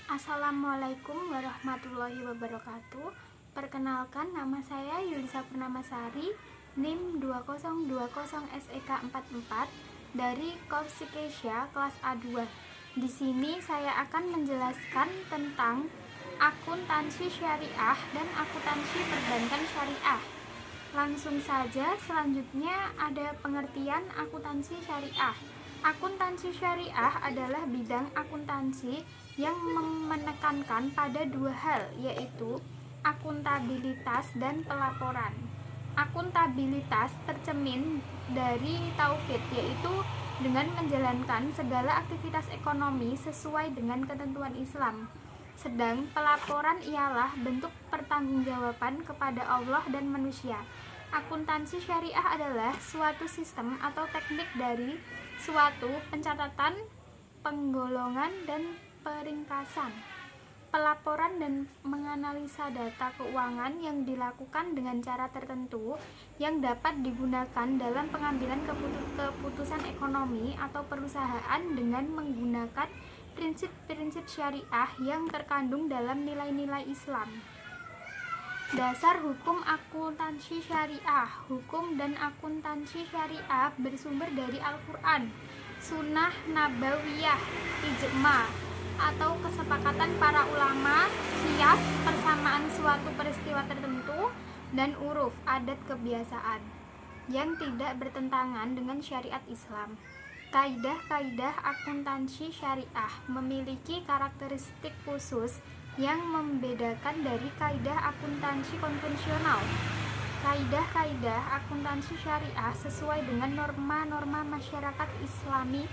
Assalamualaikum warahmatullahi wabarakatuh. Perkenalkan, nama saya Yulisa Purnamasari, NIM 2020 SEK 44 dari Korsikesya kelas A2. Di sini saya akan menjelaskan tentang akuntansi syariah dan akuntansi perbankan syariah. Langsung saja, selanjutnya ada pengertian akuntansi syariah. Akuntansi syariah adalah bidang akuntansi yang menekankan pada dua hal, yaitu akuntabilitas dan pelaporan. Akuntabilitas tercermin dari tauhid, yaitu dengan menjalankan segala aktivitas ekonomi sesuai dengan ketentuan Islam. Sedang pelaporan ialah bentuk pertanggungjawaban kepada Allah dan manusia. Akuntansi syariah adalah suatu sistem atau teknik dari suatu pencatatan, penggolongan, dan peringkasan, pelaporan dan menganalisa data keuangan yang dilakukan dengan cara tertentu yang dapat digunakan dalam pengambilan keputusan ekonomi atau perusahaan dengan menggunakan prinsip-prinsip syariah yang terkandung dalam nilai-nilai Islam. Dasar hukum akuntansi syariah. Hukum dan akuntansi syariah bersumber dari Al-Quran, Sunnah Nabawiyah, Ijma atau kesepakatan para ulama, qiyas, persamaan suatu peristiwa tertentu, dan uruf, adat kebiasaan yang tidak bertentangan dengan syariat Islam. Kaidah-kaidah akuntansi syariah memiliki karakteristik khusus yang membedakan dari kaidah akuntansi konvensional. Kaidah-kaidah akuntansi syariah sesuai dengan norma-norma masyarakat Islami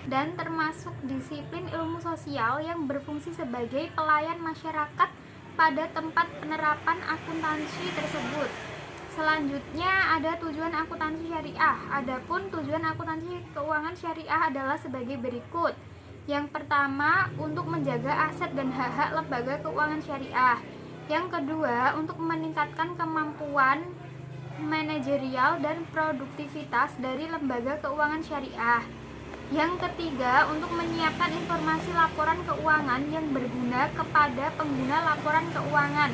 dan termasuk disiplin ilmu sosial yang berfungsi sebagai pelayan masyarakat pada tempat penerapan akuntansi tersebut. Selanjutnya ada tujuan akuntansi syariah. Adapun tujuan akuntansi keuangan syariah adalah sebagai berikut. Yang pertama, untuk menjaga aset dan hak-hak lembaga keuangan syariah. Yang kedua, untuk meningkatkan kemampuan manajerial dan produktivitas dari lembaga keuangan syariah. Yang ketiga, untuk menyiapkan informasi laporan keuangan yang berguna kepada pengguna laporan keuangan,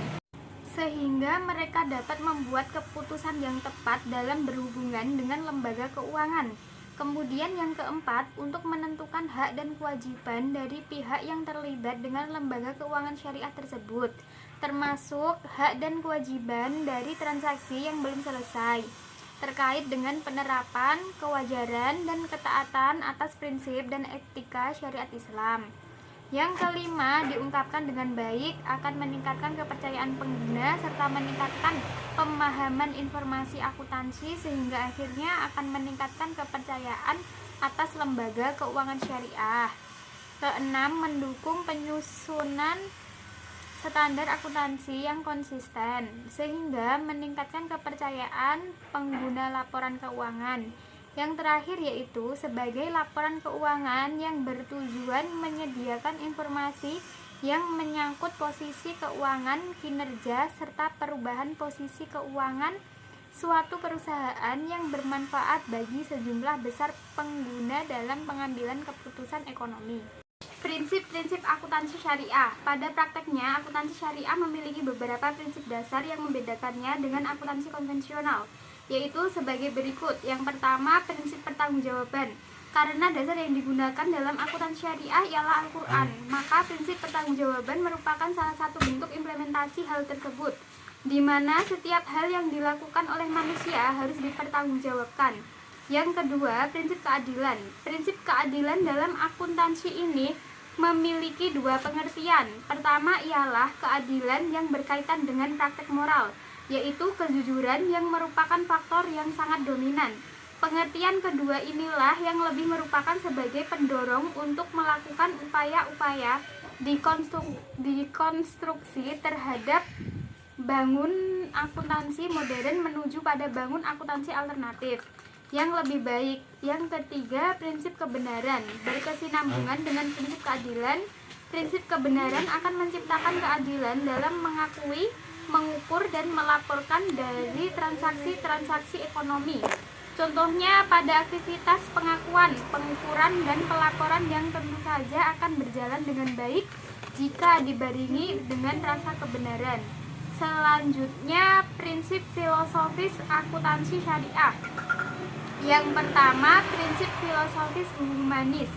sehingga mereka dapat membuat keputusan yang tepat dalam berhubungan dengan lembaga keuangan. Kemudian yang keempat, untuk menentukan hak dan kewajiban dari pihak yang terlibat dengan lembaga keuangan syariah tersebut, termasuk hak dan kewajiban dari transaksi yang belum selesai, terkait dengan penerapan, kewajaran, dan ketaatan atas prinsip dan etika syariat Islam. Yang kelima, diungkapkan dengan baik akan meningkatkan kepercayaan pengguna serta meningkatkan pemahaman informasi akuntansi sehingga akhirnya akan meningkatkan kepercayaan atas lembaga keuangan syariah. Keenam, mendukung penyusunan standar akuntansi yang konsisten sehingga meningkatkan kepercayaan pengguna laporan keuangan. Yang terakhir yaitu sebagai laporan keuangan yang bertujuan menyediakan informasi yang menyangkut posisi keuangan, kinerja, serta perubahan posisi keuangan suatu perusahaan yang bermanfaat bagi sejumlah besar pengguna dalam pengambilan keputusan ekonomi. Prinsip-prinsip akuntansi syariah. Pada prakteknya, akuntansi syariah memiliki beberapa prinsip dasar yang membedakannya dengan akuntansi konvensional, yaitu sebagai berikut. Yang pertama, prinsip pertanggungjawaban. Karena dasar yang digunakan dalam akuntansi syariah ialah Al-Quran, maka prinsip pertanggungjawaban merupakan salah satu bentuk implementasi hal tersebut, di mana setiap hal yang dilakukan oleh manusia harus dipertanggungjawabkan. Yang kedua, prinsip keadilan. Prinsip keadilan dalam akuntansi ini memiliki dua pengertian. Pertama ialah keadilan yang berkaitan dengan praktek moral, yaitu kejujuran yang merupakan faktor yang sangat dominan. Pengertian kedua inilah yang lebih merupakan sebagai pendorong untuk melakukan upaya-upaya dekonstruksi terhadap bangun akuntansi modern menuju pada bangun akuntansi alternatif yang lebih baik. Yang ketiga, prinsip kebenaran berkesinambungan dengan prinsip keadilan. Prinsip kebenaran akan menciptakan keadilan dalam mengakui, mengukur, dan melaporkan dari transaksi-transaksi ekonomi. Contohnya pada aktivitas pengakuan, pengukuran, dan pelaporan yang tentu saja akan berjalan dengan baik jika dibarengi dengan rasa kebenaran. Selanjutnya, prinsip filosofis akuntansi syariah. Yang pertama, prinsip filosofis humanis.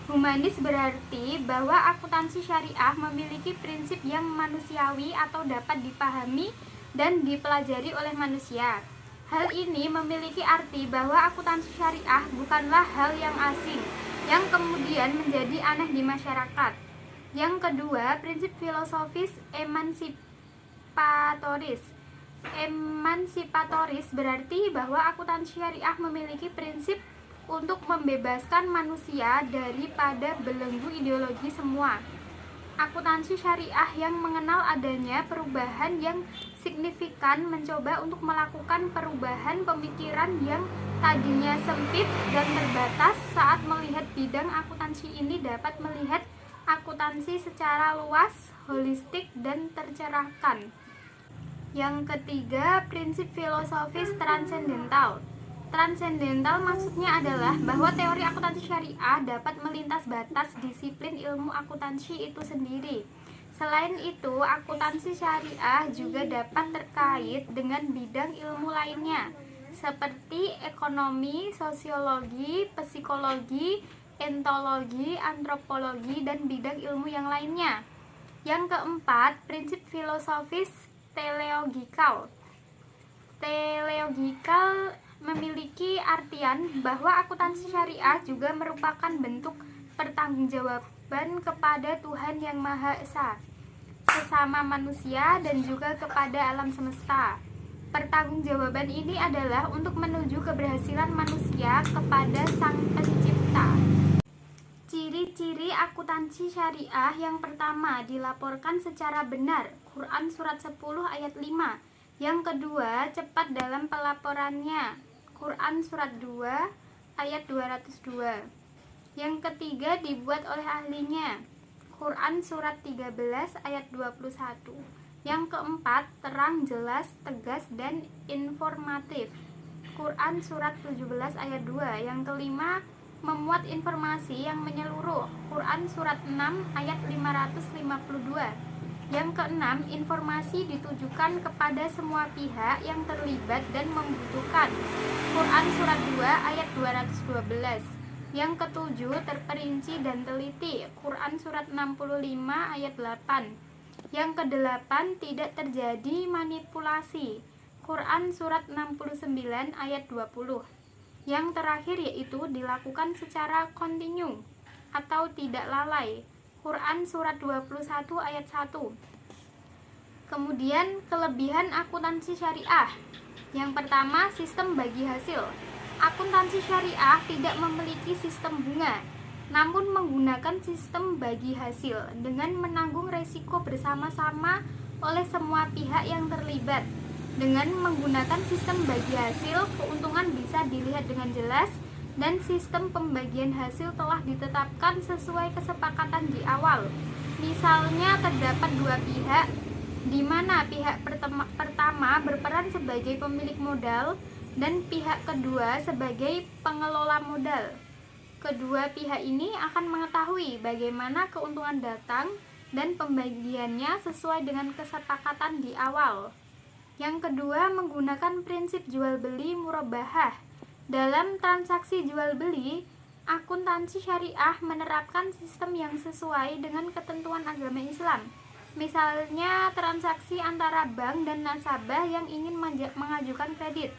Humanis berarti bahwa akuntansi syariah memiliki prinsip yang manusiawi atau dapat dipahami dan dipelajari oleh manusia. Hal ini memiliki arti bahwa akuntansi syariah bukanlah hal yang asing, yang kemudian menjadi aneh di masyarakat. Yang kedua, prinsip filosofis emansipatoris. Emansipatoris berarti bahwa akuntansi syariah memiliki prinsip untuk membebaskan manusia daripada belenggu ideologi semua. Akuntansi syariah yang mengenal adanya perubahan yang signifikan mencoba untuk melakukan perubahan pemikiran yang tadinya sempit dan terbatas saat melihat bidang akuntansi ini dapat melihat akuntansi secara luas, holistik, dan tercerahkan. Yang ketiga, prinsip filosofis transendental. Transendental maksudnya adalah bahwa teori akuntansi syariah dapat melintas batas disiplin ilmu akuntansi itu sendiri. Selain itu, akuntansi syariah juga dapat terkait dengan bidang ilmu lainnya, seperti ekonomi, sosiologi, psikologi, etnologi, antropologi, dan bidang ilmu yang lainnya. Yang keempat, prinsip filosofis teleologikal. Teleologikal memiliki artian bahwa akuntansi syariah juga merupakan bentuk pertanggungjawaban kepada Tuhan Yang Maha Esa, sesama manusia, dan juga kepada alam semesta. Pertanggungjawaban ini adalah untuk menuju keberhasilan manusia kepada Sang Pencipta. Ciri-ciri akuntansi syariah yang pertama, dilaporkan secara benar, Quran Surat 10 ayat 5. Yang kedua, cepat dalam pelaporannya, Quran Surat 2 ayat 202. Yang ketiga, dibuat oleh ahlinya, Quran Surat 13 ayat 21. Yang keempat, terang, jelas, tegas, dan informatif, Quran Surat 17 ayat 2. Yang kelima, memuat informasi yang menyeluruh, Quran Surat 6 ayat 552. Yang keenam, informasi ditujukan kepada semua pihak yang terlibat dan membutuhkan, Quran Surat 2 ayat 212. Yang ketujuh, terperinci dan teliti, Quran Surat 65 ayat 8. Yang kedelapan, tidak terjadi manipulasi, Quran Surat 69 ayat 20. Yang terakhir yaitu dilakukan secara kontinu atau tidak lalai, Quran Surat 21 ayat 1. Kemudian kelebihan akuntansi syariah. Yang pertama, sistem bagi hasil. Akuntansi syariah tidak memiliki sistem bunga, namun menggunakan sistem bagi hasil dengan menanggung resiko bersama-sama oleh semua pihak yang terlibat. Dengan menggunakan sistem bagi hasil, keuntungan bisa dilihat dengan jelas dan sistem pembagian hasil telah ditetapkan sesuai kesepakatan di awal. Misalnya terdapat dua pihak, di mana pihak pertama berperan sebagai pemilik modal dan pihak kedua sebagai pengelola modal. Kedua pihak ini akan mengetahui bagaimana keuntungan datang dan pembagiannya sesuai dengan kesepakatan di awal. Yang kedua, menggunakan prinsip jual beli murabahah. Dalam transaksi jual beli, akuntansi syariah menerapkan sistem yang sesuai dengan ketentuan agama Islam. Misalnya transaksi antara bank dan nasabah yang ingin mengajukan kredit.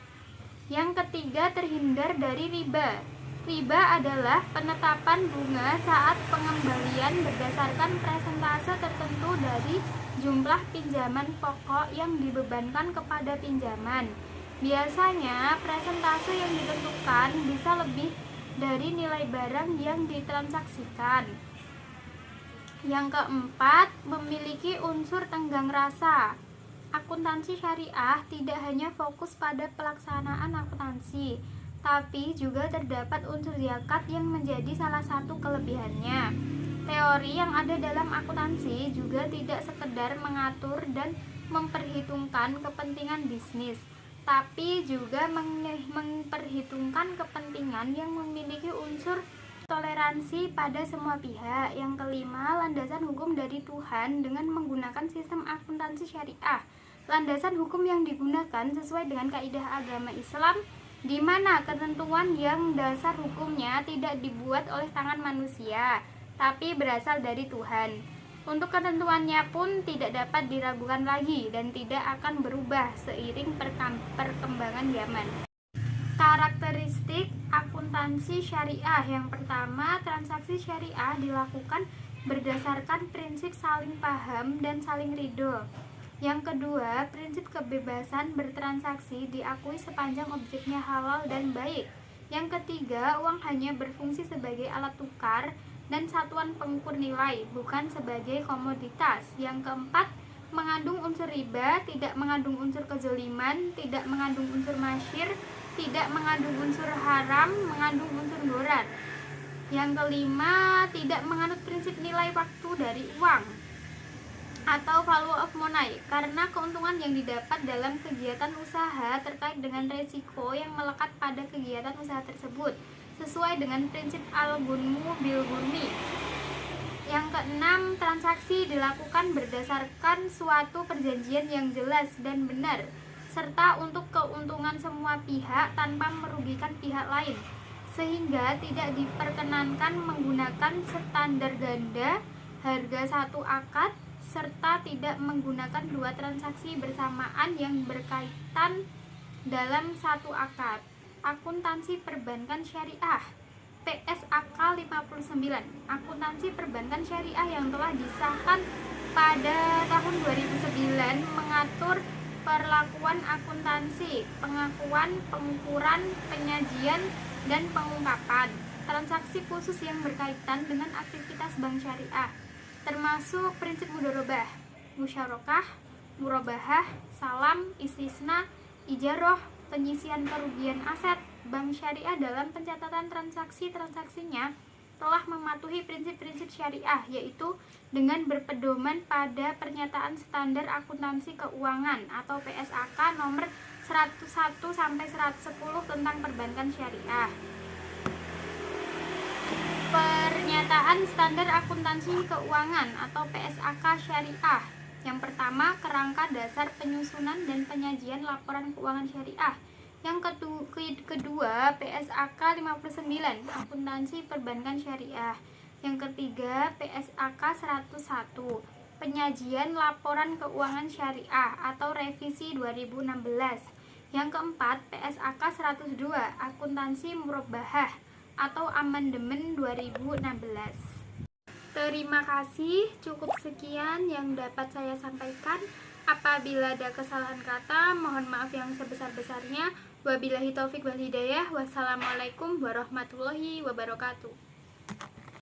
Yang ketiga, terhindar dari riba. Riba adalah penetapan bunga saat pengembalian berdasarkan persentase tertentu dari jumlah pinjaman pokok yang dibebankan kepada pinjaman. Biasanya persentase yang ditentukan bisa lebih dari nilai barang yang ditransaksikan. Yang keempat, memiliki unsur tenggang rasa. Akuntansi syariah tidak hanya fokus pada pelaksanaan akuntansi, tapi juga terdapat unsur zakat yang menjadi salah satu kelebihannya. Teori yang ada dalam akuntansi juga tidak sekedar mengatur dan memperhitungkan kepentingan bisnis, tapi juga memperhitungkan kepentingan yang memiliki unsur toleransi pada semua pihak. Yang kelima, landasan hukum dari Tuhan dengan menggunakan sistem akuntansi syariah. Landasan hukum yang digunakan sesuai dengan kaidah agama Islam, di mana ketentuan yang dasar hukumnya tidak dibuat oleh tangan manusia, tapi berasal dari Tuhan. Untuk ketentuannya pun tidak dapat diragukan lagi dan tidak akan berubah seiring perkembangan zaman. Karakteristik akuntansi syariah. Yang pertama, transaksi syariah dilakukan berdasarkan prinsip saling paham dan saling ridho. Yang kedua, prinsip kebebasan bertransaksi diakui sepanjang objeknya halal dan baik. Yang ketiga, uang hanya berfungsi sebagai alat tukar dan satuan pengukur nilai, bukan sebagai komoditas. Yang keempat, mengandung unsur riba, tidak mengandung unsur kezaliman, tidak mengandung unsur masyir, tidak mengandung unsur haram, mengandung unsur gharar. Yang kelima, tidak menganut prinsip nilai waktu dari uang atau value of money, karena keuntungan yang didapat dalam kegiatan usaha terkait dengan resiko yang melekat pada kegiatan usaha tersebut, sesuai dengan prinsip al-gunmu bil gunmi. Yang keenam, transaksi dilakukan berdasarkan suatu perjanjian yang jelas dan benar, serta untuk keuntungan semua pihak tanpa merugikan pihak lain, sehingga tidak diperkenankan menggunakan standar ganda, harga satu akad, serta tidak menggunakan dua transaksi bersamaan yang berkaitan dalam satu akad. Akuntansi perbankan syariah PSAK 59. Akuntansi perbankan syariah yang telah disahkan pada tahun 2009 mengatur perlakuan akuntansi, pengakuan, pengukuran, penyajian, dan pengungkapan transaksi khusus yang berkaitan dengan aktivitas bank syariah, termasuk prinsip mudharabah, musyarakah, murabahah, salam, istisna, ijaroh, penyisian kerugian aset. Bank syariah dalam pencatatan transaksinya telah mematuhi prinsip-prinsip syariah, yaitu dengan berpedoman pada pernyataan standar akuntansi keuangan atau PSAK nomor 101 sampai 110 tentang perbankan syariah. Pernyataan standar akuntansi keuangan atau PSAK syariah. Yang pertama, kerangka dasar penyusunan dan penyajian laporan keuangan syariah. Yang kedua, PSAK 59, akuntansi perbankan syariah. Yang ketiga, PSAK 101, penyajian laporan keuangan syariah atau revisi 2016. Yang keempat, PSAK 102, akuntansi murabahah atau amandemen 2016. Terima kasih, cukup sekian yang dapat saya sampaikan. Apabila ada kesalahan kata, mohon maaf yang sebesar-besarnya. Wabillahi taufik wal hidayah. Wassalamualaikum warahmatullahi wabarakatuh.